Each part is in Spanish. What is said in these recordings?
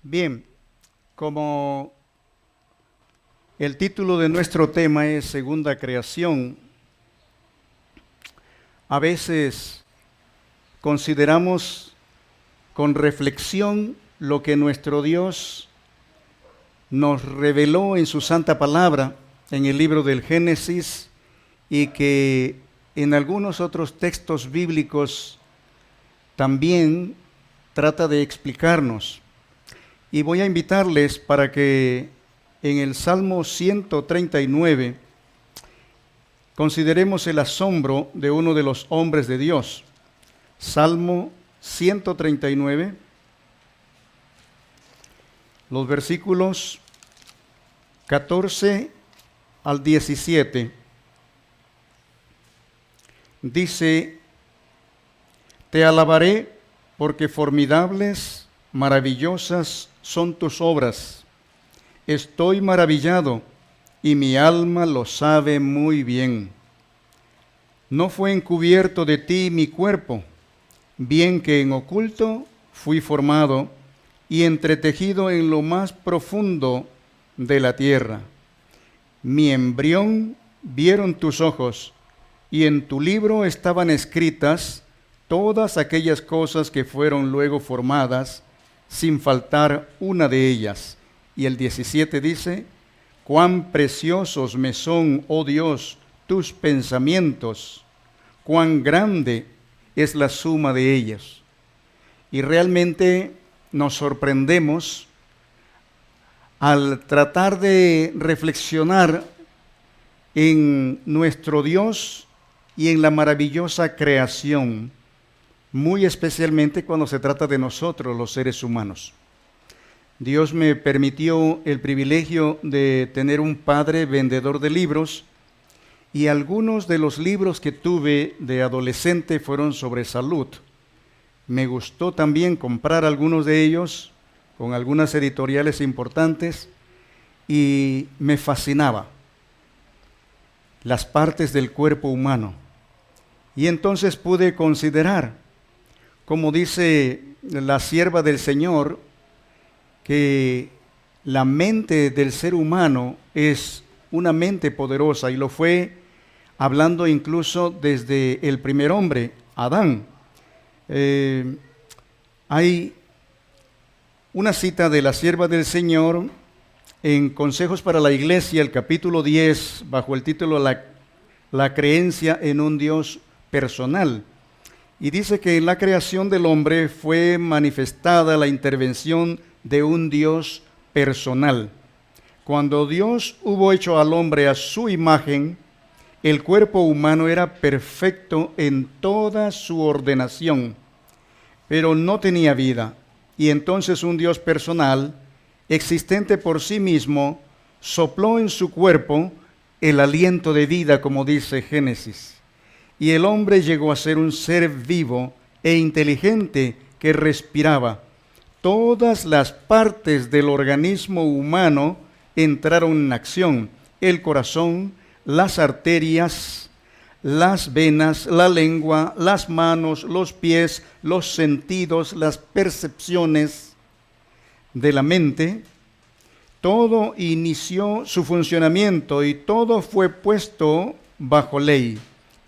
Bien, como el título de nuestro tema es Segunda Creación, a veces consideramos con reflexión lo que nuestro Dios nos reveló en su santa palabra, en el libro del Génesis, y que en algunos otros textos bíblicos también trata de explicarnos. Y voy a invitarles para que en el Salmo 139 consideremos el asombro de uno de los hombres de Dios. Salmo 139, los versículos 14 al 17. Dice: Te alabaré porque formidables, maravillosas son tus obras. Estoy maravillado y mi alma lo sabe muy bien. No fue encubierto de ti mi cuerpo, bien que en oculto fui formado y entretejido en lo más profundo de la tierra. Mi embrión vieron tus ojos, y en tu libro estaban escritas todas aquellas cosas que fueron luego formadas, sin faltar una de ellas. Y el 17 dice: Cuán preciosos me son, oh Dios, tus pensamientos, cuán grande es la suma de ellos. Y realmente nos sorprendemos al tratar de reflexionar en nuestro Dios y en la maravillosa creación, muy especialmente cuando se trata de nosotros, los seres humanos. Dios me permitió el privilegio de tener un padre vendedor de libros, y algunos de los libros que tuve de adolescente fueron sobre salud. Me gustó también comprar algunos de ellos con algunas editoriales importantes, y me fascinaba las partes del cuerpo humano. Y entonces pude considerar, como dice la sierva del Señor, que la mente del ser humano es una mente poderosa, y lo fue hablando incluso desde el primer hombre, Adán. Hay una cita de la sierva del Señor en Consejos para la Iglesia, el capítulo 10, bajo el título La creencia en un Dios personal. Y dice que en la creación del hombre fue manifestada la intervención de un Dios personal. Cuando Dios hubo hecho al hombre a su imagen, el cuerpo humano era perfecto en toda su ordenación, pero no tenía vida. Y entonces un Dios personal, existente por sí mismo, sopló en su cuerpo el aliento de vida, como dice Génesis. Y el hombre llegó a ser un ser vivo e inteligente que respiraba. Todas las partes del organismo humano entraron en acción: el corazón, las arterias, las venas, la lengua, las manos, los pies, los sentidos, las percepciones de la mente. Todo inició su funcionamiento y todo fue puesto bajo ley.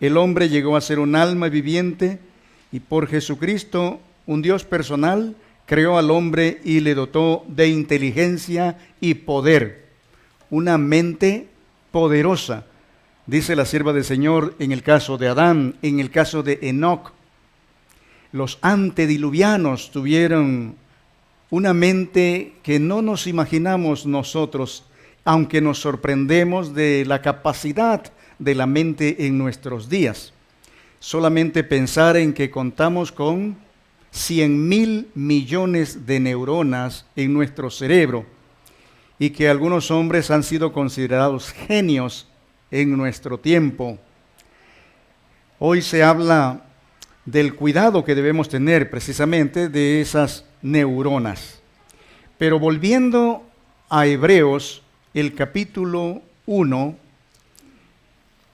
El hombre llegó a ser un alma viviente, y por Jesucristo, un Dios personal, creó al hombre y le dotó de inteligencia y poder. Una mente poderosa, dice la sierva del Señor en el caso de Adán, en el caso de Enoc. Los antediluvianos tuvieron una mente que no nos imaginamos nosotros, aunque nos sorprendemos de la capacidad de la mente en nuestros días. Solamente pensar en que contamos con 100,000 millones de neuronas en nuestro cerebro, y que algunos hombres han sido considerados genios en nuestro tiempo. Hoy se habla del cuidado que debemos tener precisamente de esas neuronas. Pero volviendo a Hebreos, el capítulo 1,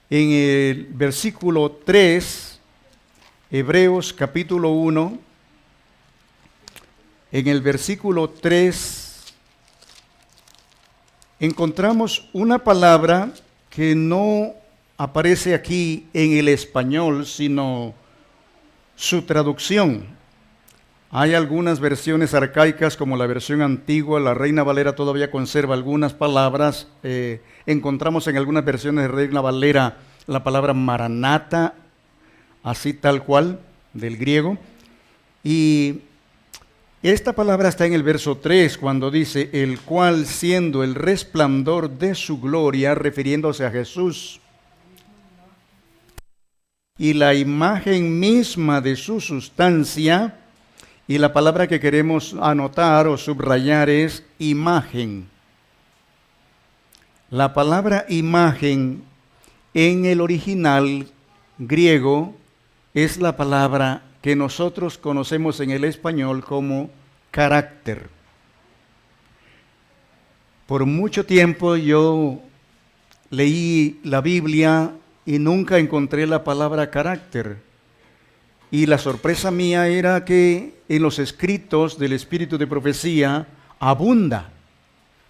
en el versículo 3, Hebreos capítulo 1, en el versículo 3, encontramos una palabra que no aparece aquí en el español, sino su traducción. Hay algunas versiones arcaicas, como la versión antigua, la Reina Valera todavía conserva algunas palabras. Encontramos en algunas versiones de Reina Valera la palabra maranata, así tal cual, del griego. Y esta palabra está en el verso 3, cuando dice, el cual siendo el resplandor de su gloria, refiriéndose a Jesús, y la imagen misma de su sustancia, y la palabra que queremos anotar o subrayar es imagen. La palabra imagen en el original griego es la palabra que nosotros conocemos en el español como carácter. Por mucho tiempo yo leí la Biblia y nunca encontré la palabra carácter. Y la sorpresa mía era que en los escritos del Espíritu de Profecía abunda,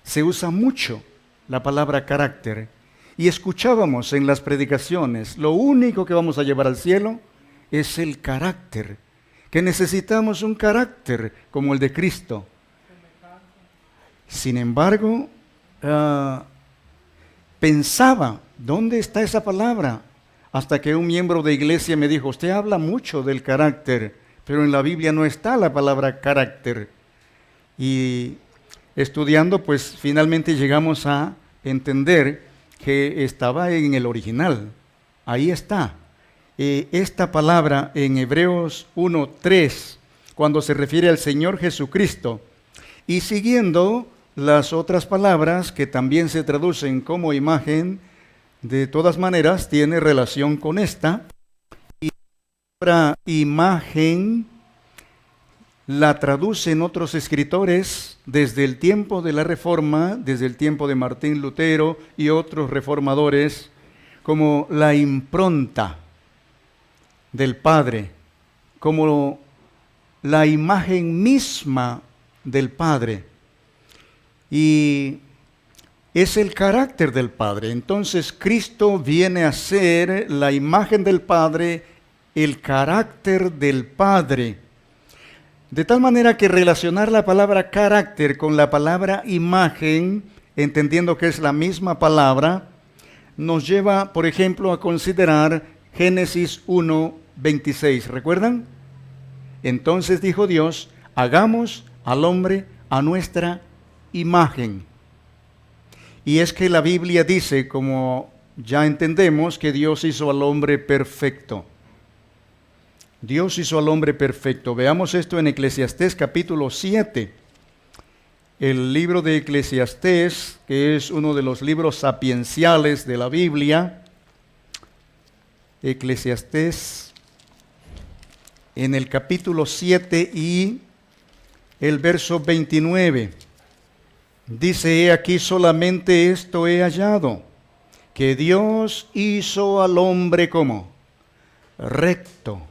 se usa mucho la palabra carácter. Y escuchábamos en las predicaciones, lo único que vamos a llevar al cielo es el carácter, que necesitamos un carácter como el de Cristo. Sin embargo, pensaba, ¿dónde está esa palabra? Hasta que un miembro de iglesia me dijo, usted habla mucho del carácter, pero en la Biblia no está la palabra carácter. Y estudiando, pues finalmente llegamos a entender que estaba en el original. Ahí está. Esta palabra en Hebreos 1:3, cuando se refiere al Señor Jesucristo, y siguiendo las otras palabras que también se traducen como imagen, de todas maneras tiene relación con esta. Y la palabra imagen la traducen otros escritores desde el tiempo de la Reforma, desde el tiempo de Martín Lutero y otros reformadores, como la impronta del Padre, como la imagen misma del Padre. Y es el carácter del Padre. Entonces Cristo viene a ser la imagen del Padre, el carácter del Padre. De tal manera que relacionar la palabra carácter con la palabra imagen, entendiendo que es la misma palabra, nos lleva, por ejemplo, a considerar Génesis 1:26. ¿Recuerdan? Entonces dijo Dios, hagamos al hombre a nuestra imagen. Y es que la Biblia dice, como ya entendemos, que Dios hizo al hombre perfecto. Dios hizo al hombre perfecto. Veamos esto en Eclesiastés capítulo 7. El libro de Eclesiastés, que es uno de los libros sapienciales de la Biblia. Eclesiastés en el capítulo 7 y el verso 29. Dice, he aquí solamente esto he hallado, que Dios hizo al hombre como recto,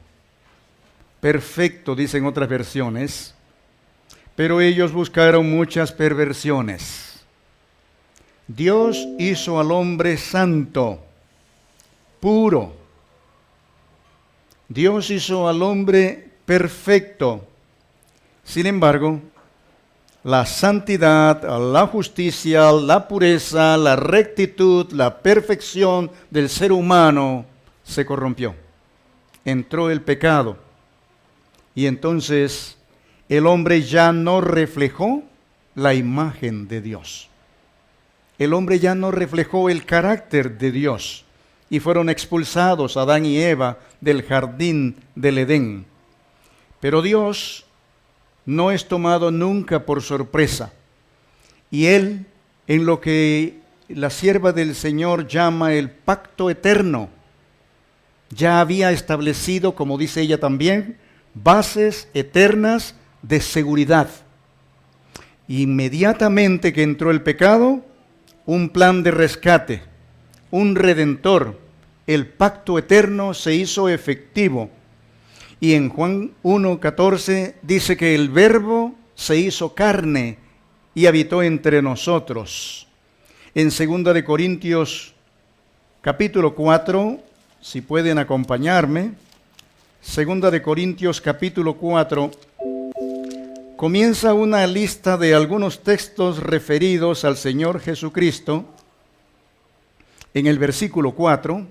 perfecto, dicen otras versiones, pero ellos buscaron muchas perversiones. Dios hizo al hombre santo, puro. Dios hizo al hombre perfecto. Sin embargo, la santidad, la justicia, la pureza, la rectitud, la perfección del ser humano se corrompió. Entró el pecado. Y entonces el hombre ya no reflejó la imagen de Dios. El hombre ya no reflejó el carácter de Dios. Y fueron expulsados Adán y Eva del jardín del Edén. Pero Dios no es tomado nunca por sorpresa. Y Él, en lo que la sierva del Señor llama el pacto eterno, ya había establecido, como dice ella también, bases eternas de seguridad. Inmediatamente que entró el pecado, un plan de rescate, un redentor, el pacto eterno se hizo efectivo. Y en Juan 1:14 dice que el Verbo se hizo carne y habitó entre nosotros. En 2 Corintios capítulo 4, si pueden acompañarme, 2 Corintios capítulo 4, comienza una lista de algunos textos referidos al Señor Jesucristo. En el versículo 4,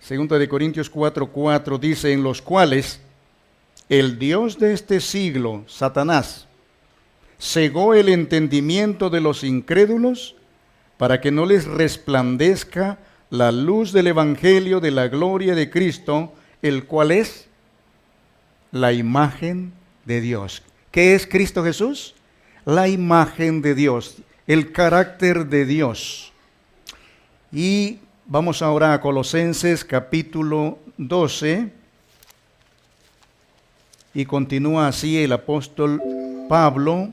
2 Corintios 4:4 dice, en los cuales el Dios de este siglo, Satanás, cegó el entendimiento de los incrédulos para que no les resplandezca la luz del Evangelio de la gloria de Cristo, el cual es la imagen de Dios. ¿Qué es Cristo Jesús? La imagen de Dios, el carácter de Dios. Y vamos ahora a Colosenses capítulo 12, y continúa así el apóstol Pablo.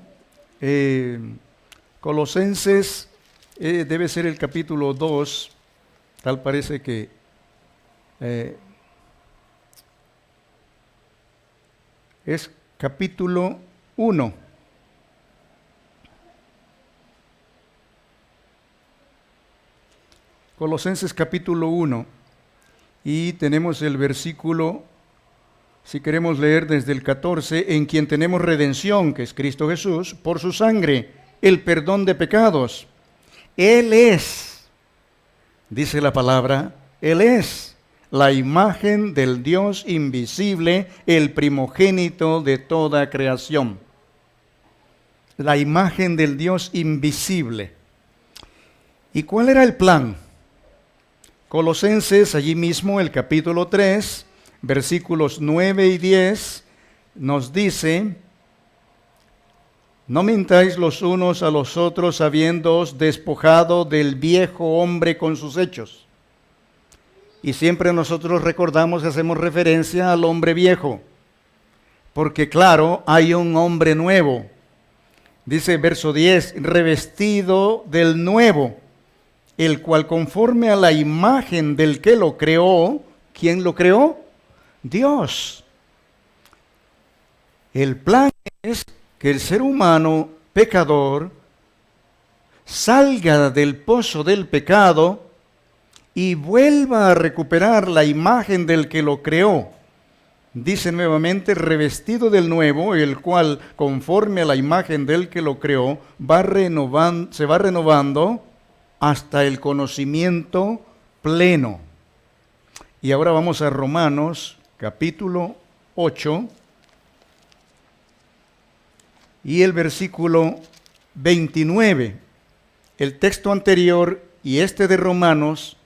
Colosenses debe ser el capítulo 2, tal parece que es capítulo 1. Colosenses capítulo 1, y tenemos el versículo, si queremos leer desde el 14, en quien tenemos redención, que es Cristo Jesús, por su sangre, el perdón de pecados. Él es, dice la palabra, Él es la imagen del Dios invisible, el primogénito de toda creación. La imagen del Dios invisible. ¿Y cuál era el plan? Colosenses, allí mismo, el capítulo 3, versículos 9 y 10, nos dice, no mintáis los unos a los otros, habiéndoos despojado del viejo hombre con sus hechos. Y siempre nosotros recordamos y hacemos referencia al hombre viejo, porque claro, hay un hombre nuevo. Dice verso 10, revestido del nuevo, el cual conforme a la imagen del que lo creó. ¿Quién lo creó? Dios. El plan es que el ser humano pecador salga del pozo del pecado y vuelva a recuperar la imagen del que lo creó. Dice nuevamente, revestido del nuevo, el cual conforme a la imagen del que lo creó, se va renovando hasta el conocimiento pleno. Y ahora vamos a Romanos capítulo 8 y el versículo 29. El texto anterior y este de Romanos,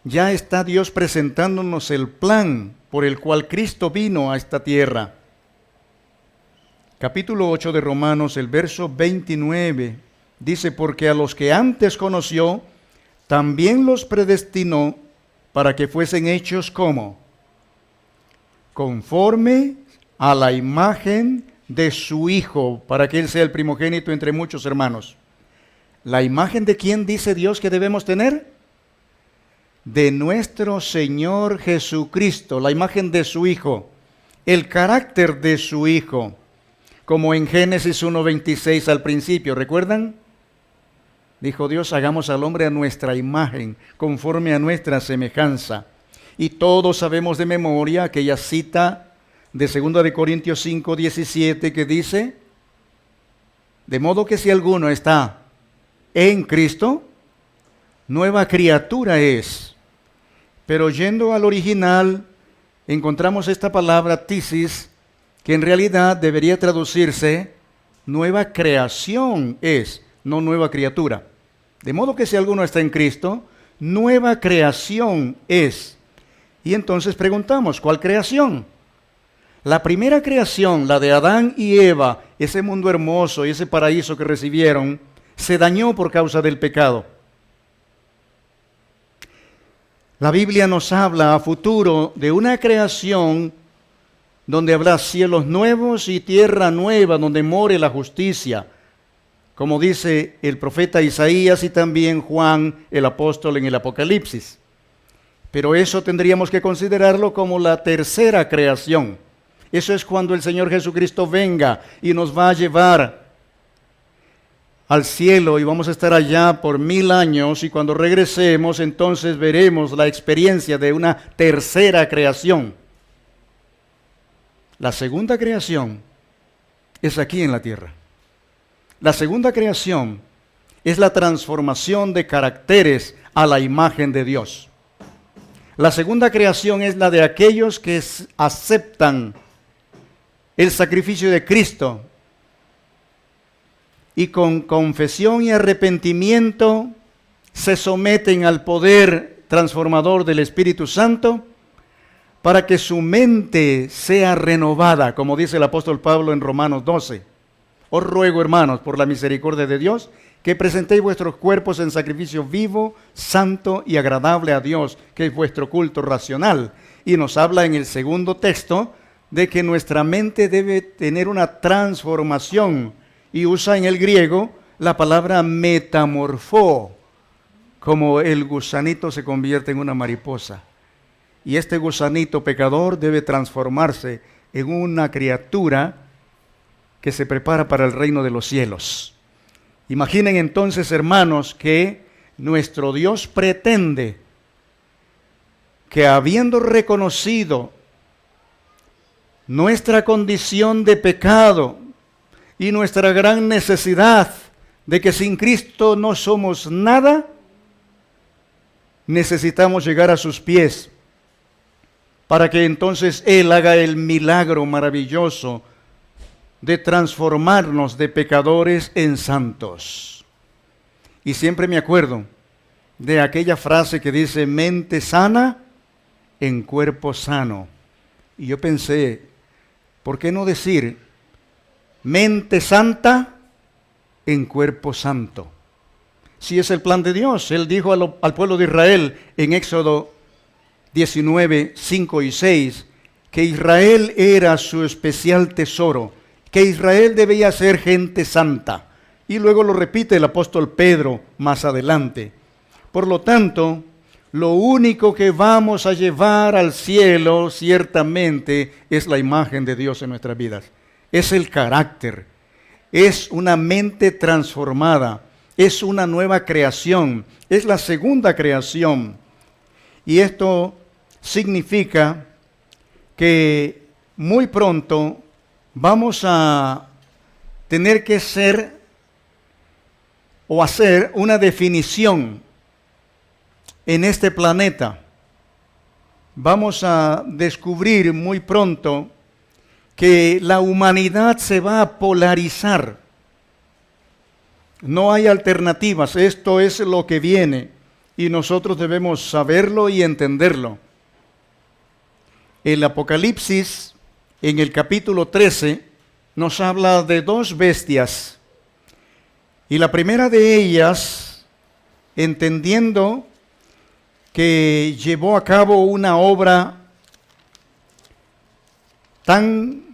ya está Dios presentándonos el plan por el cual Cristo vino a esta tierra. Capítulo 8 de Romanos, el verso 29. Dice, porque a los que antes conoció, también los predestinó para que fuesen hechos como conforme a la imagen de su Hijo, para que Él sea el primogénito entre muchos hermanos. ¿La imagen de quién dice Dios que debemos tener? De nuestro Señor Jesucristo, la imagen de su Hijo, el carácter de su Hijo, como en Génesis 1:26 al principio, ¿recuerdan? Dijo Dios, hagamos al hombre a nuestra imagen, conforme a nuestra semejanza. Y todos sabemos de memoria aquella cita de 2 Corintios 5:17 que dice, de modo que si alguno está en Cristo, nueva criatura es. Pero yendo al original, encontramos esta palabra tisis, que en realidad debería traducirse, nueva creación es, no nueva criatura. De modo que si alguno está en Cristo, nueva creación es. Y entonces preguntamos, ¿cuál creación? La primera creación, la de Adán y Eva, ese mundo hermoso y ese paraíso que recibieron, se dañó por causa del pecado. La Biblia nos habla a futuro de una creación donde habrá cielos nuevos y tierra nueva, donde more la justicia, como dice el profeta Isaías y también Juan el apóstol en el Apocalipsis. Pero eso tendríamos que considerarlo como la tercera creación. Eso es cuando el Señor Jesucristo venga y nos va a llevar al cielo y vamos a estar allá por 1000 años, y cuando regresemos entonces veremos la experiencia de una tercera creación. La segunda creación es aquí en la tierra. La segunda creación es la transformación de caracteres a la imagen de Dios. La segunda creación es la de aquellos que aceptan el sacrificio de Cristo y con confesión y arrepentimiento se someten al poder transformador del Espíritu Santo para que su mente sea renovada, como dice el apóstol Pablo en Romanos 12. Os ruego, hermanos, por la misericordia de Dios, que presentéis vuestros cuerpos en sacrificio vivo, santo y agradable a Dios, que es vuestro culto racional. Y nos habla en el segundo texto de que nuestra mente debe tener una transformación, y usa en el griego la palabra metamorfó, como el gusanito se convierte en una mariposa. Y este gusanito pecador debe transformarse en una criatura que se prepara para el reino de los cielos. Imaginen entonces, hermanos, que nuestro Dios pretende que, habiendo reconocido nuestra condición de pecado y nuestra gran necesidad de que sin Cristo no somos nada, necesitamos llegar a sus pies para que entonces Él haga el milagro maravilloso de transformarnos de pecadores en santos. Y siempre me acuerdo de aquella frase que dice: mente sana en cuerpo sano. Y yo pensé, ¿por qué no decir mente santa en cuerpo santo? Si es el plan de Dios. Él dijo al pueblo de Israel en Éxodo 19, 5 y 6, que Israel era su especial tesoro, que Israel debía ser gente santa. Y luego lo repite el apóstol Pedro más adelante. Por lo tanto, lo único que vamos a llevar al cielo ciertamente es la imagen de Dios en nuestras vidas. Es el carácter, es una mente transformada, es una nueva creación, es la segunda creación. Y esto significa que muy pronto vamos a tener que ser o hacer una definición en este planeta. Vamos a descubrir muy pronto que la humanidad se va a polarizar. No hay alternativas, esto es lo que viene y nosotros debemos saberlo y entenderlo. El Apocalipsis, en el capítulo 13, nos habla de dos bestias. Y la primera de ellas, entendiendo que llevó a cabo una obra tan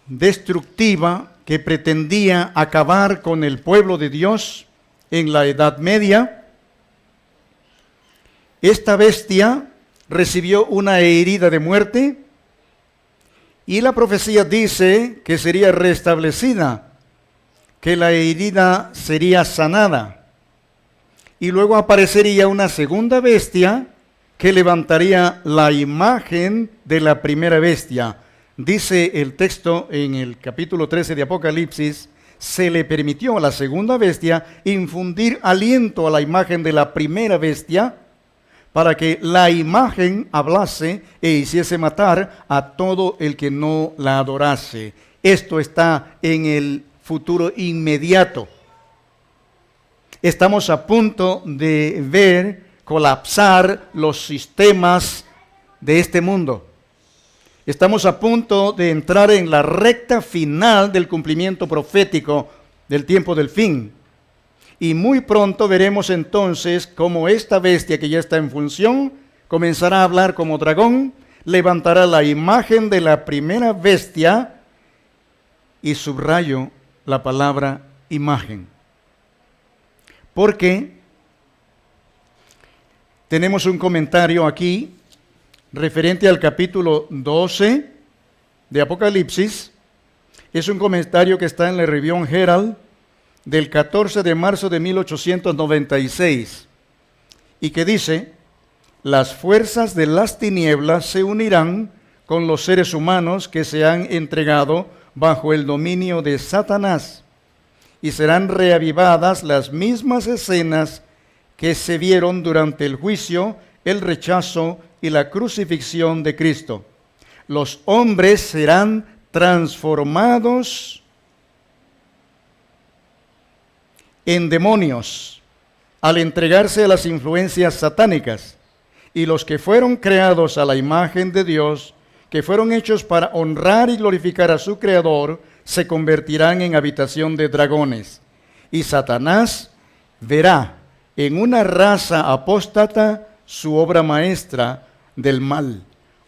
destructiva que pretendía acabar con el pueblo de Dios en la Edad Media, esta bestia recibió una herida de muerte y la profecía dice que sería restablecida, que la herida sería sanada. Y luego aparecería una segunda bestia que levantaría la imagen de la primera bestia. Dice el texto en el capítulo 13 de Apocalipsis: se le permitió a la segunda bestia infundir aliento a la imagen de la primera bestia, para que la imagen hablase e hiciese matar a todo el que no la adorase. Esto está en el futuro inmediato. Estamos a punto de ver colapsar los sistemas de este mundo. Estamos a punto de entrar en la recta final del cumplimiento profético del tiempo del fin. Y muy pronto veremos entonces cómo esta bestia que ya está en función comenzará a hablar como dragón, levantará la imagen de la primera bestia, y subrayo la palabra imagen. Porque tenemos un comentario aquí referente al capítulo 12 de Apocalipsis es un comentario que está en la Review Herald del 14 de marzo de 1896 y que dice: las fuerzas de las tinieblas se unirán con los seres humanos que se han entregado bajo el dominio de Satanás, y serán reavivadas las mismas escenas que se vieron durante el juicio, el rechazo y la crucifixión de Cristo. Los hombres serán transformados en demonios al entregarse a las influencias satánicas, y los que fueron creados a la imagen de Dios, que fueron hechos para honrar y glorificar a su Creador, se convertirán en habitación de dragones. Y Satanás verá en una raza apóstata su obra maestra del mal,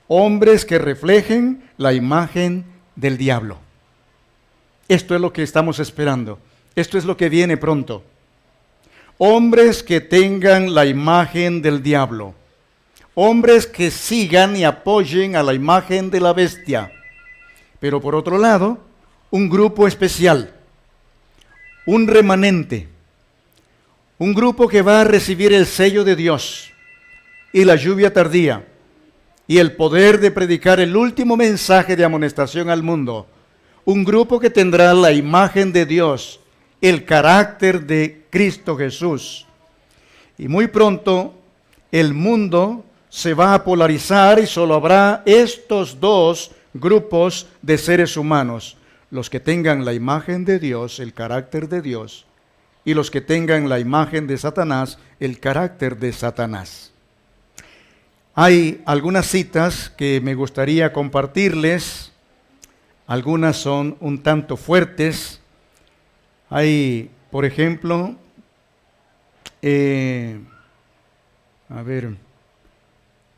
hombres que reflejen la imagen del diablo. Esto es lo que estamos esperando. Esto es lo que viene pronto. Hombres que tengan la imagen del diablo. Hombres que sigan y apoyen a la imagen de la bestia. Pero por otro lado, un grupo especial, un remanente, un grupo que va a recibir el sello de Dios y la lluvia tardía y el poder de predicar el último mensaje de amonestación al mundo. Un grupo que tendrá la imagen de Dios, el carácter de Cristo Jesús. Y muy pronto el mundo se va a polarizar y solo habrá estos dos grupos de seres humanos: los que tengan la imagen de Dios, el carácter de Dios, y los que tengan la imagen de Satanás, el carácter de Satanás. Hay algunas citas que me gustaría compartirles. Algunas son un tanto fuertes. Hay, por ejemplo, en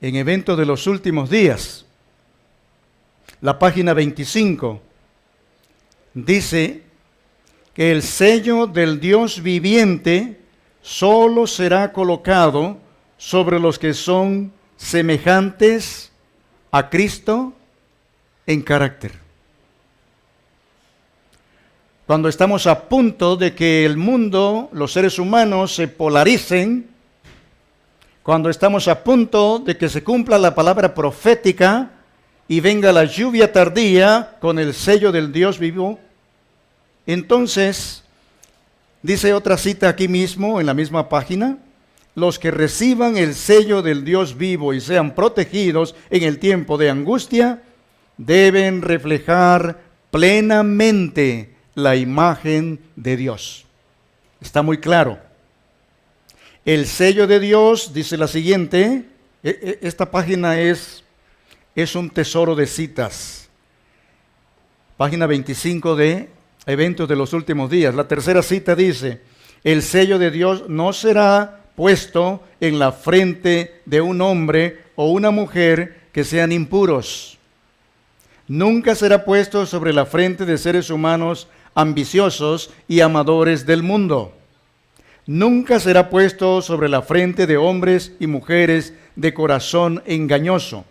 Eventos de los Últimos Días, la página 25, dice que el sello del Dios viviente solo será colocado sobre los que son semejantes a Cristo en carácter. Cuando estamos a punto de que el mundo, los seres humanos, se polaricen, cuando estamos a punto de que se cumpla la palabra profética y venga la lluvia tardía con el sello del Dios vivo, entonces, dice otra cita aquí mismo, en la misma página: los que reciban el sello del Dios vivo y sean protegidos en el tiempo de angustia, deben reflejar plenamente la imagen de Dios. Está muy claro. El sello de Dios, dice la siguiente, esta página es un tesoro de citas. Página 25 de Eventos de los Últimos Días. La tercera cita dice: el sello de Dios no será puesto en la frente de un hombre o una mujer que sean impuros. Nunca será puesto sobre la frente de seres humanos ambiciosos y amadores del mundo. Nunca será puesto sobre la frente de hombres y mujeres de corazón engañoso.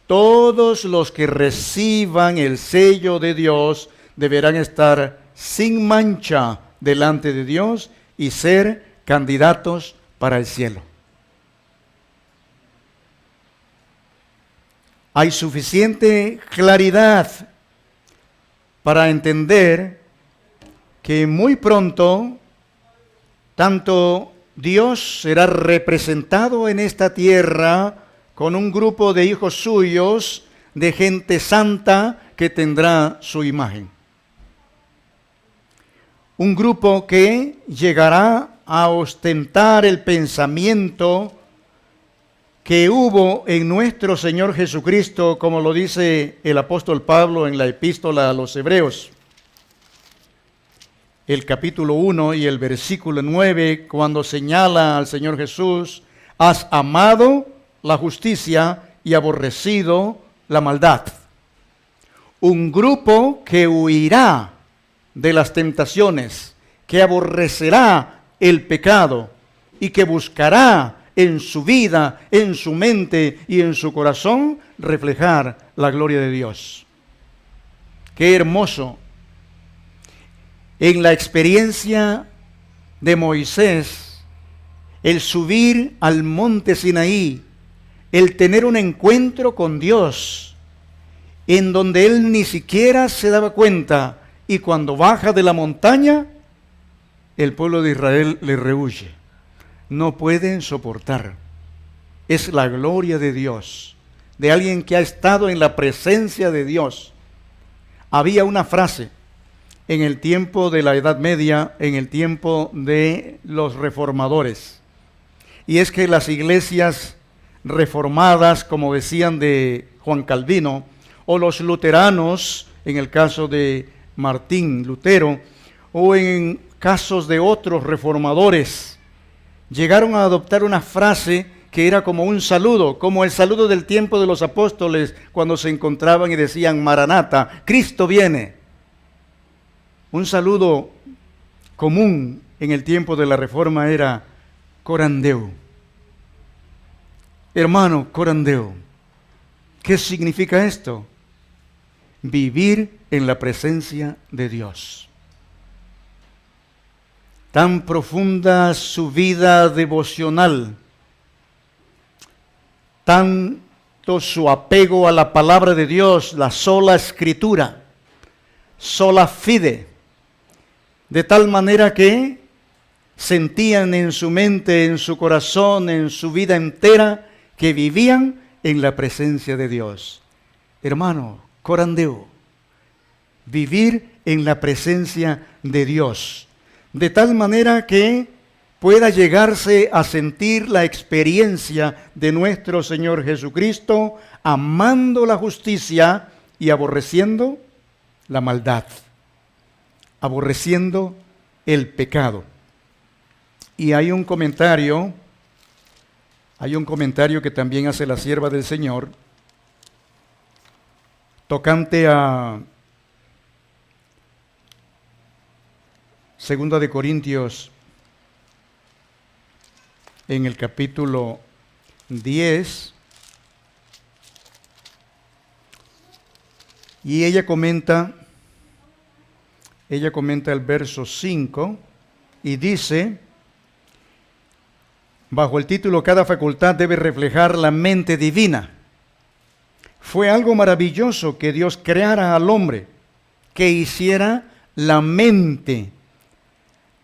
Todos los que reciban el sello de Dios deberán estar sin mancha delante de Dios y ser candidatos para el cielo. Hay suficiente claridad para entender que muy pronto tanto Dios será representado en esta tierra con un grupo de hijos suyos, de gente santa que tendrá su imagen. Un grupo que llegará a ostentar el pensamiento que hubo en nuestro Señor Jesucristo, como lo dice el apóstol Pablo en la epístola a los Hebreos, el capítulo 1 y el versículo 9, cuando señala al Señor Jesús: has amado la justicia y aborrecido la maldad. Un grupo que huirá de las tentaciones, que aborrecerá el pecado y que buscará en su vida, en su mente y en su corazón reflejar la gloria de Dios. Qué hermoso. En la experiencia de Moisés, el subir al monte Sinaí, el tener un encuentro con Dios, en donde él ni siquiera se daba cuenta, y cuando baja de la montaña, el pueblo de Israel le rehúye. No pueden soportar. Es la gloria de Dios, de alguien que ha estado en la presencia de Dios. Había una frase en el tiempo de la Edad Media, en el tiempo de los reformadores, y es que las iglesias reformadas, como decían de Juan Calvino, o los luteranos, en el caso de Martín Lutero, o en casos de otros reformadores, llegaron a adoptar una frase que era como un saludo, como el saludo del tiempo de los apóstoles cuando se encontraban y decían Maranata, Cristo viene. Un saludo común en el tiempo de la Reforma era Coram Deo. Hermano, Coram Deo. ¿Qué significa esto? Vivir en la presencia de Dios. Tan profunda su vida devocional, tanto su apego a la palabra de Dios, la sola escritura, sola fide, de tal manera que sentían en su mente, en su corazón, en su vida entera, que vivían en la presencia de Dios. Hermano, Coram Deo, vivir en la presencia de Dios, de tal manera que pueda llegarse a sentir la experiencia de nuestro Señor Jesucristo, amando la justicia y aborreciendo la maldad, aborreciendo el pecado. Y hay un comentario que también hace la sierva del Señor, tocante a 2 de Corintios, en el capítulo 10, y ella comenta el verso 5 y dice, bajo el título Cada facultad debe reflejar la mente divina. Fue algo maravilloso que Dios creara al hombre, que hiciera la mente.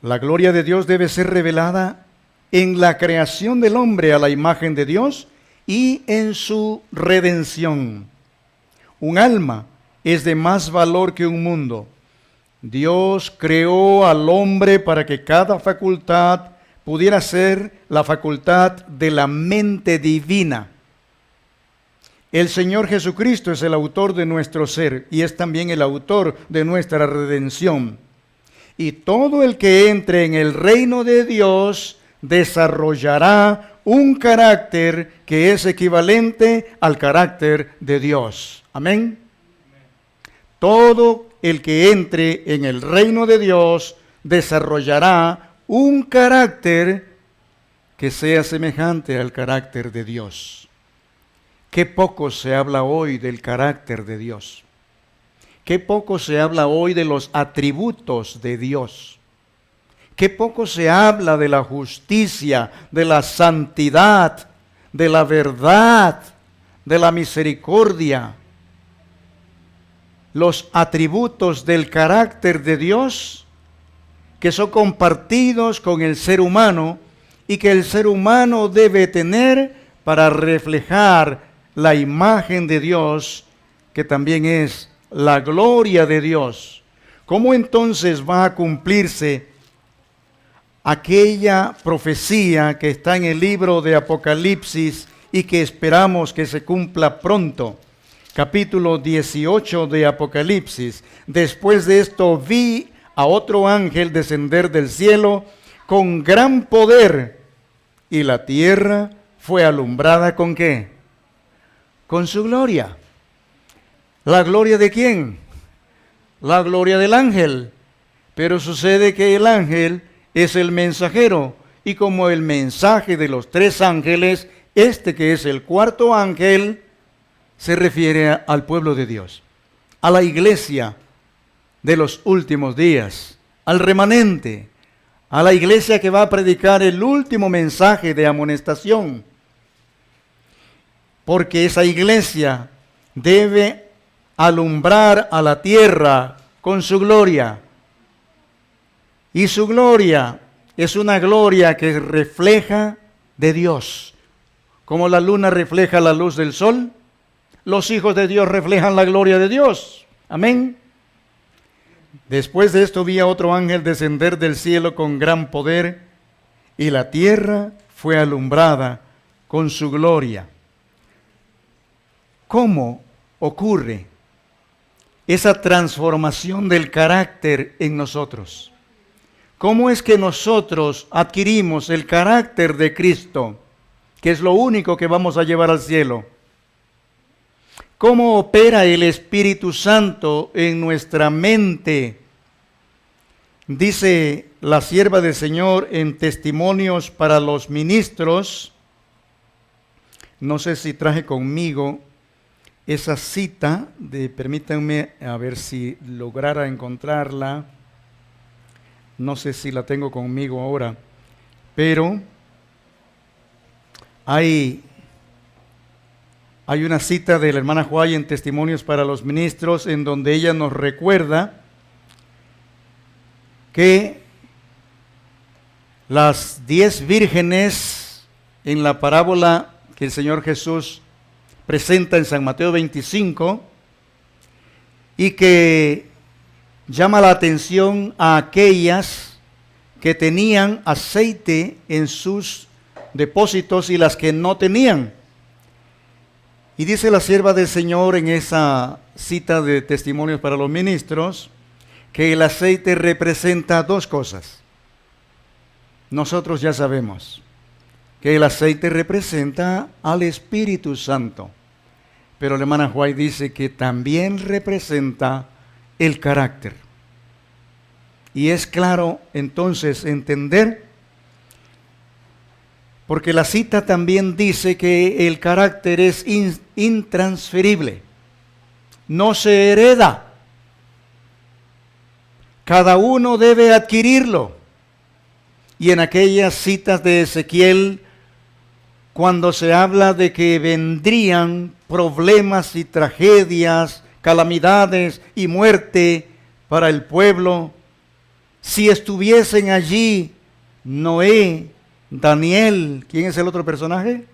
La gloria de Dios debe ser revelada en la creación del hombre a la imagen de Dios y en su redención. Un alma es de más valor que un mundo. Dios creó al hombre para que cada facultad pudiera ser la facultad de la mente divina. El Señor Jesucristo es el autor de nuestro ser y es también el autor de nuestra redención. Y todo el que entre en el reino de Dios desarrollará un carácter que es equivalente al carácter de Dios. Amén. Todo el que entre en el reino de Dios desarrollará un carácter que sea semejante al carácter de Dios. Qué poco se habla hoy del carácter de Dios. Qué poco se habla hoy de los atributos de Dios. Qué poco se habla de la justicia, de la santidad, de la verdad, de la misericordia. Los atributos del carácter de Dios que son compartidos con el ser humano y que el ser humano debe tener para reflejar la imagen de Dios, que también es la gloria de Dios. ¿Cómo entonces va a cumplirse aquella profecía que está en el libro de Apocalipsis y que esperamos que se cumpla pronto? Capítulo 18 de Apocalipsis. Después de esto vi a otro ángel descender del cielo con gran poder, y la tierra fue alumbrada ¿con qué? Con su gloria. ¿La gloria de quién? La gloria del ángel. Pero sucede que el ángel es el mensajero, y como el mensaje de los tres ángeles, este que es el cuarto ángel, se refiere al pueblo de Dios, a la iglesia de los últimos días, al remanente, a la iglesia que va a predicar el último mensaje de amonestación. Porque esa iglesia debe alumbrar a la tierra con su gloria. Y su gloria es una gloria que refleja de Dios. Como la luna refleja la luz del sol, los hijos de Dios reflejan la gloria de Dios. Amén. Después de esto vi a otro ángel descender del cielo con gran poder, y la tierra fue alumbrada con su gloria. ¿Cómo ocurre esa transformación del carácter en nosotros? ¿Cómo es que nosotros adquirimos el carácter de Cristo, que es lo único que vamos a llevar al cielo? ¿Cómo opera el Espíritu Santo en nuestra mente? Dice la sierva del Señor en Testimonios para los Ministros, no sé si traje conmigo esa cita, permítanme a ver si lograra encontrarla, no sé si la tengo conmigo ahora, pero hay una cita de la hermana Juay en Testimonios para los Ministros, en donde ella nos recuerda que las 10 vírgenes en la parábola que el Señor Jesús presenta en San Mateo 25, y que llama la atención a aquellas que tenían aceite en sus depósitos y las que no tenían. Y dice la sierva del Señor en esa cita de Testimonios para los Ministros, que el aceite representa dos cosas. Nosotros ya sabemos que el aceite representa al Espíritu Santo, pero la hermana Juay dice que también representa el carácter. Y es claro entonces entender, porque la cita también dice que el carácter es intransferible, no se hereda. Cada uno debe adquirirlo. Y en aquellas citas de Ezequiel, cuando se habla de que vendrían problemas y tragedias, calamidades y muerte para el pueblo, si estuviesen allí Noé, Daniel, ¿quién es el otro personaje?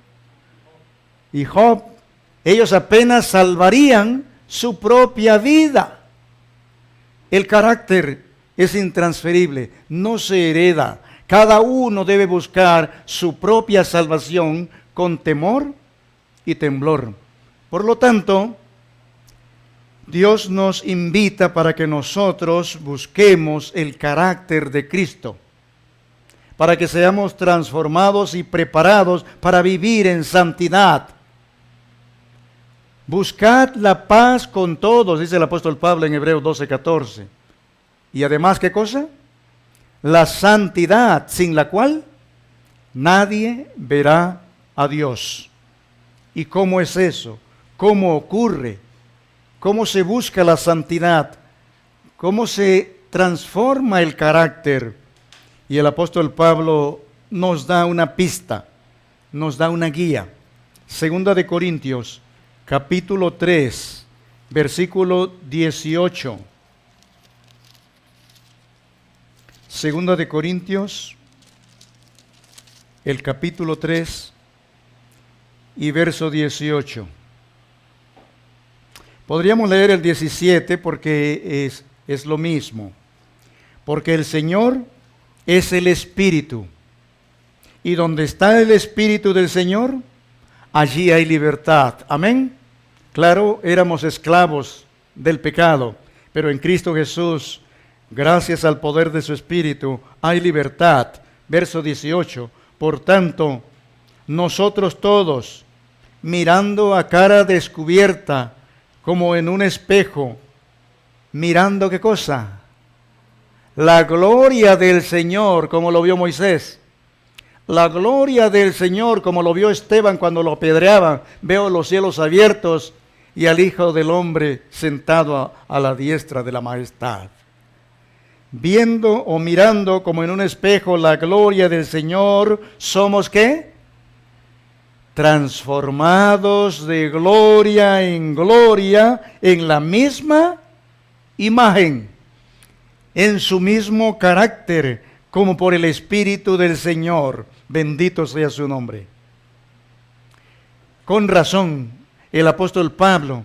Y Job, ellos apenas salvarían su propia vida. El carácter es intransferible, no se hereda. Cada uno debe buscar su propia salvación con temor y temblor. Por lo tanto, Dios nos invita para que nosotros busquemos el carácter de Cristo, para que seamos transformados y preparados para vivir en santidad. Buscad la paz con todos, dice el apóstol Pablo en Hebreos 12:14. Y además, ¿qué cosa? La santidad, sin la cual nadie verá a Dios. ¿Y cómo es eso? ¿Cómo ocurre? ¿Cómo se busca la santidad? ¿Cómo se transforma el carácter? Y el apóstol Pablo nos da una pista, nos da una guía. Segunda de Corintios, capítulo 3, versículo 18. Segunda de Corintios, el capítulo 3 y verso 18. Podríamos leer el 17 porque es lo mismo. Porque el Señor es el Espíritu, y donde está el Espíritu del Señor, allí hay libertad. Amén. Claro, éramos esclavos del pecado, pero en Cristo Jesús, gracias al poder de su Espíritu, hay libertad. Verso 18. Por tanto, nosotros todos, mirando a cara descubierta, como en un espejo, mirando ¿qué cosa? La gloria del Señor, como lo vio Moisés. La gloria del Señor, como lo vio Esteban cuando lo apedreaban. Veo los cielos abiertos y al Hijo del Hombre sentado a la diestra de la majestad. viendo o mirando como en un espejo la gloria del Señor, somos ¿qué? Transformados de gloria en gloria en la misma imagen, en su mismo carácter, como por el Espíritu del Señor. Bendito sea su nombre. Con razón, el apóstol Pablo,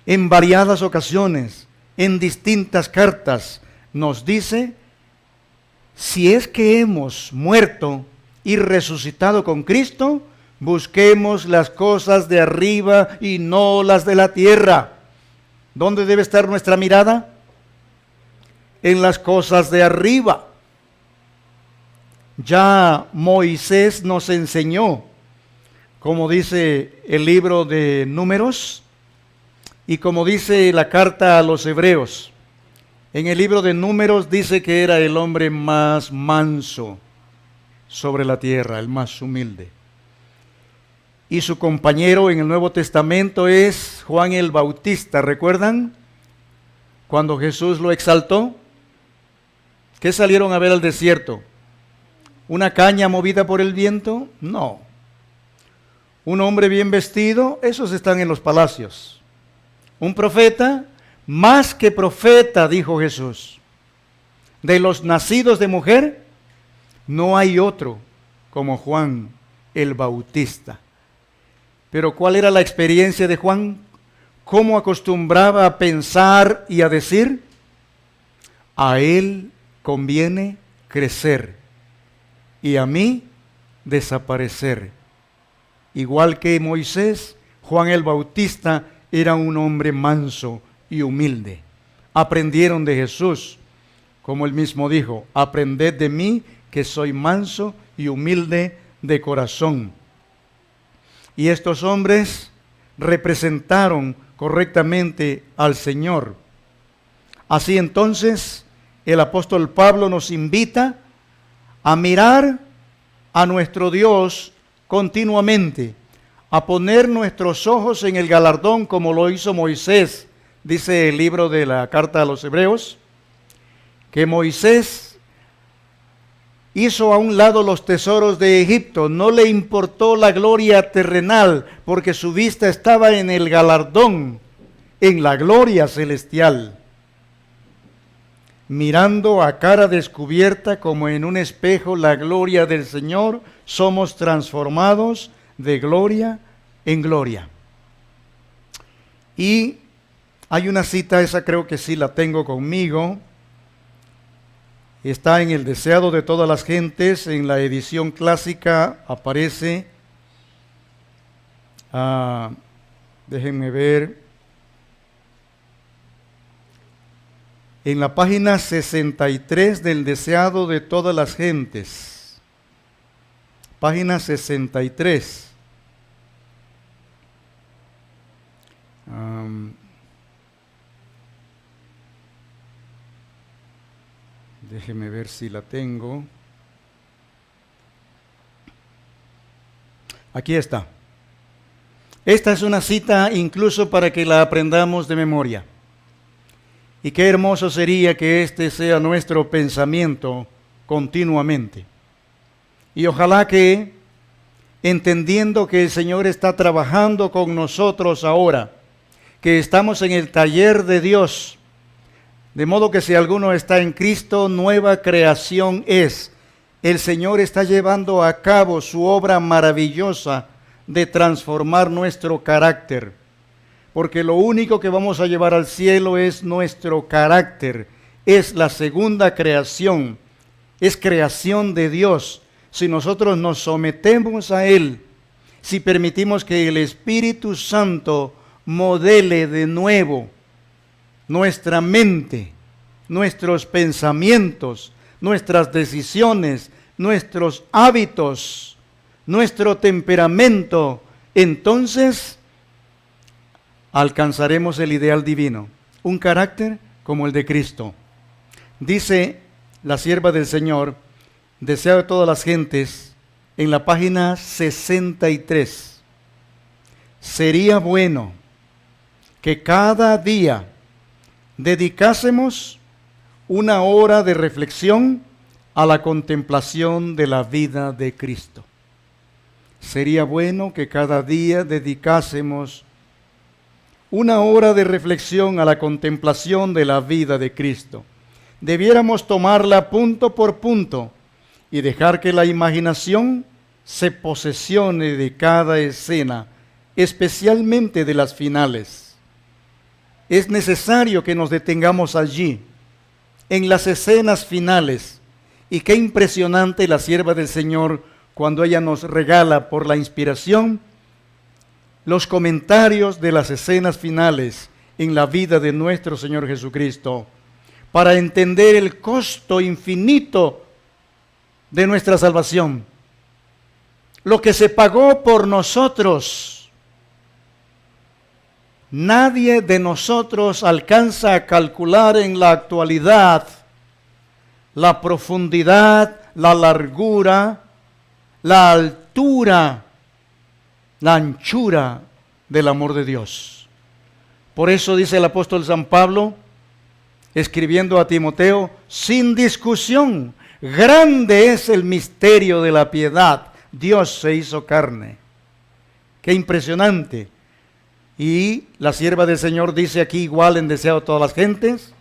en variadas ocasiones, en distintas cartas, nos dice, si es que hemos muerto y resucitado con Cristo, busquemos las cosas de arriba y no las de la tierra. ¿Dónde debe estar nuestra mirada? En las cosas de arriba. Ya Moisés nos enseñó, como dice el libro de Números y como dice la carta a los Hebreos. En el libro de Números dice que era el hombre más manso sobre la tierra, el más humilde. Y su compañero en el Nuevo Testamento es Juan el Bautista. ¿Recuerdan? Cuando Jesús lo exaltó, ¿qué salieron a ver al desierto? ¿Una caña movida por el viento? No. ¿Un hombre bien vestido? Esos están en los palacios. ¿Un profeta? Más que profeta, dijo Jesús. De los nacidos de mujer, no hay otro como Juan el Bautista. Pero ¿cuál era la experiencia de Juan? ¿Cómo acostumbraba a pensar y a decir? A él conviene crecer y a mí desaparecer. Igual que Moisés, Juan el Bautista era un hombre manso y humilde. Aprendieron de Jesús, como él mismo dijo, aprended de mí que soy manso y humilde de corazón. Y estos hombres representaron correctamente al Señor. Así entonces, el apóstol Pablo nos invita a mirar a nuestro Dios continuamente, a poner nuestros ojos en el galardón como lo hizo Moisés. Dice el libro de la carta a los Hebreos, que Moisés hizo a un lado los tesoros de Egipto, no le importó la gloria terrenal, porque su vista estaba en el galardón, en la gloria celestial. Mirando a cara descubierta como en un espejo la gloria del Señor, somos transformados de gloria en gloria. Y hay una cita, esa creo que sí la tengo conmigo. Está en El deseado de todas las gentes, en la edición clásica aparece, déjenme ver, en la página 63 del deseado de todas las gentes. Página 63. Déjeme ver si la tengo. Aquí está. Esta es una cita incluso para que la aprendamos de memoria. Y qué hermoso sería que este sea nuestro pensamiento continuamente. Y ojalá que, entendiendo que el Señor está trabajando con nosotros ahora, que estamos en el taller de Dios, de modo que si alguno está en Cristo, nueva creación es. El Señor está llevando a cabo su obra maravillosa de transformar nuestro carácter. Porque lo único que vamos a llevar al cielo es nuestro carácter. Es la segunda creación. Es creación de Dios. Si nosotros nos sometemos a Él, si permitimos que el Espíritu Santo modele de nuevo nuestra mente, nuestros pensamientos, nuestras decisiones, nuestros hábitos, nuestro temperamento, entonces alcanzaremos el ideal divino, un carácter como el de Cristo. Dice la sierva del Señor, deseado de todas las gentes, en la página 63, sería bueno que cada día dedicásemos una hora de reflexión a la contemplación de la vida de Cristo. Sería bueno que cada día dedicásemos una hora de reflexión a la contemplación de la vida de Cristo. Debiéramos tomarla punto por punto y dejar que la imaginación se posesione de cada escena, especialmente de las finales. Es necesario que nos detengamos allí, en las escenas finales. Y qué impresionante la sierva del Señor cuando ella nos regala por la inspiración los comentarios de las escenas finales en la vida de nuestro Señor Jesucristo, para entender el costo infinito de nuestra salvación, lo que se pagó por nosotros. Nadie de nosotros alcanza a calcular en la actualidad la profundidad, la largura, la altura, la anchura del amor de Dios. Por eso dice el apóstol San Pablo, escribiendo a Timoteo, sin discusión, grande es el misterio de la piedad. Dios se hizo carne. Qué impresionante. Y la sierva del Señor dice aquí igual en Deseado a todas las gentes,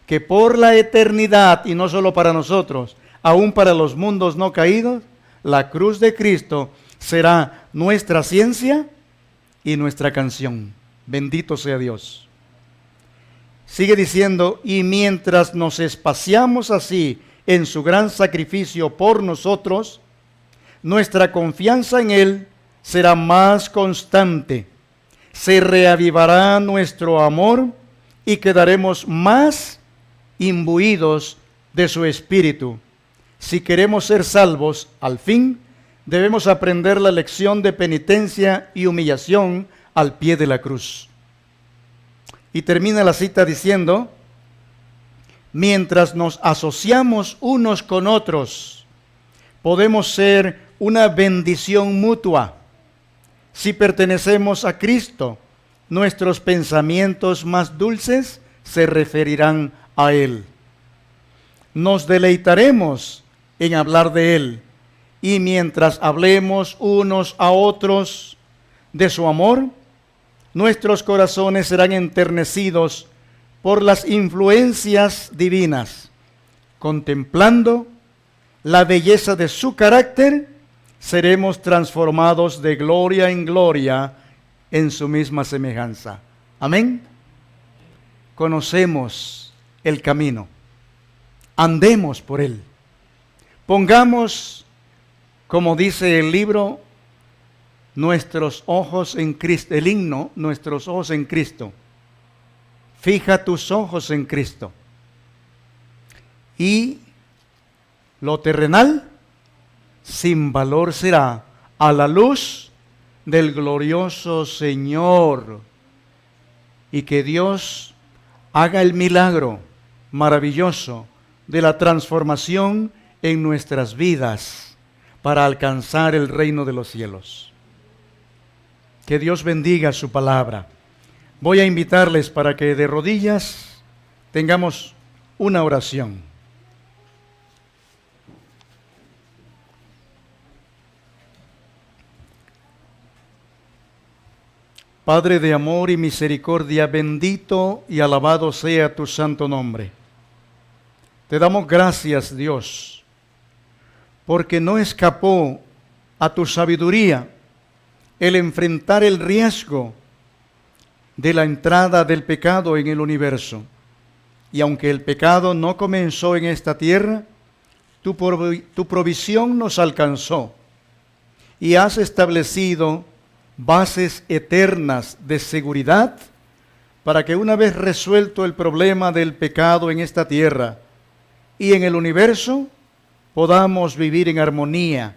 que por la eternidad, y no solo para nosotros, aún para los mundos no caídos, la cruz de Cristo será nuestra ciencia y nuestra canción. Bendito sea Dios. Sigue diciendo, y mientras nos espaciamos así en su gran sacrificio por nosotros, nuestra confianza en Él será más constante. Se reavivará nuestro amor y quedaremos más imbuidos de su espíritu. Si queremos ser salvos, al fin, debemos aprender la lección de penitencia y humillación al pie de la cruz. Y termina la cita diciendo, mientras nos asociamos unos con otros, podemos ser una bendición mutua. Si pertenecemos a Cristo, nuestros pensamientos más dulces se referirán a Él. Nos deleitaremos en hablar de Él, y mientras hablemos unos a otros de su amor, nuestros corazones serán enternecidos por las influencias divinas. Contemplando la belleza de su carácter, seremos transformados de gloria en gloria en su misma semejanza. Amén. Conocemos el camino. Andemos por él. Pongamos, como dice el libro, nuestros ojos en Cristo, el himno, nuestros ojos en Cristo. Fija tus ojos en Cristo. Y lo terrenal, sin valor será a la luz del glorioso Señor. Y que Dios haga el milagro maravilloso de la transformación en nuestras vidas para alcanzar el reino de los cielos. Que Dios bendiga su palabra. Voy a invitarles para que de rodillas tengamos una oración. Padre de amor y misericordia, bendito y alabado sea tu santo nombre. Te damos gracias, Dios, porque no escapó a tu sabiduría el enfrentar el riesgo de la entrada del pecado en el universo. Y aunque el pecado no comenzó en esta tierra, tu provisión nos alcanzó y has establecido bases eternas de seguridad para que una vez resuelto el problema del pecado en esta tierra y en el universo, podamos vivir en armonía,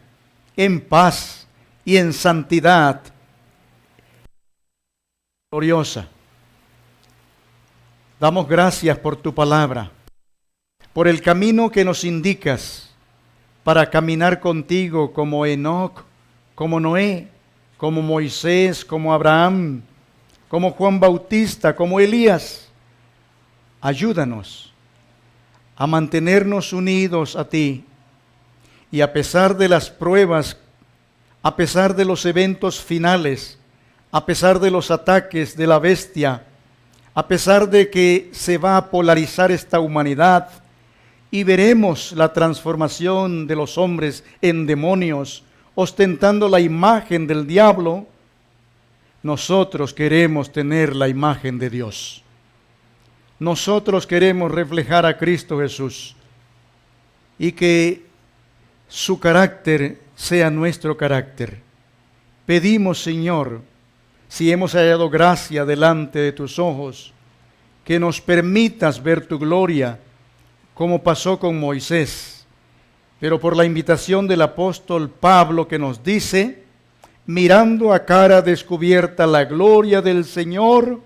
en paz y en santidad gloriosa. Damos gracias por tu palabra, por el camino que nos indicas para caminar contigo como Enoc, como Noé, como Moisés, como Abraham, como Juan Bautista, como Elías. Ayúdanos a mantenernos unidos a ti. Y a pesar de las pruebas, a pesar de los eventos finales, a pesar de los ataques de la bestia, a pesar de que se va a polarizar esta humanidad y veremos la transformación de los hombres en demonios, ostentando la imagen del diablo, nosotros queremos tener la imagen de Dios. Nosotros queremos reflejar a Cristo Jesús y que su carácter sea nuestro carácter. Pedimos, Señor, si hemos hallado gracia delante de tus ojos, que nos permitas ver tu gloria, como pasó con Moisés. Pero por la invitación del apóstol Pablo, que nos dice, mirando a cara descubierta la gloria del Señor,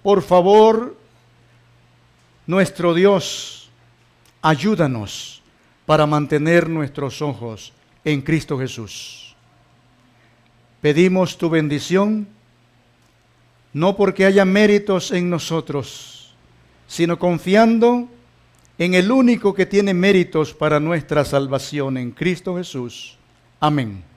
por favor, nuestro Dios, ayúdanos para mantener nuestros ojos en Cristo Jesús. Pedimos tu bendición, no porque haya méritos en nosotros, sino confiando en el único que tiene méritos para nuestra salvación, en Cristo Jesús. Amén.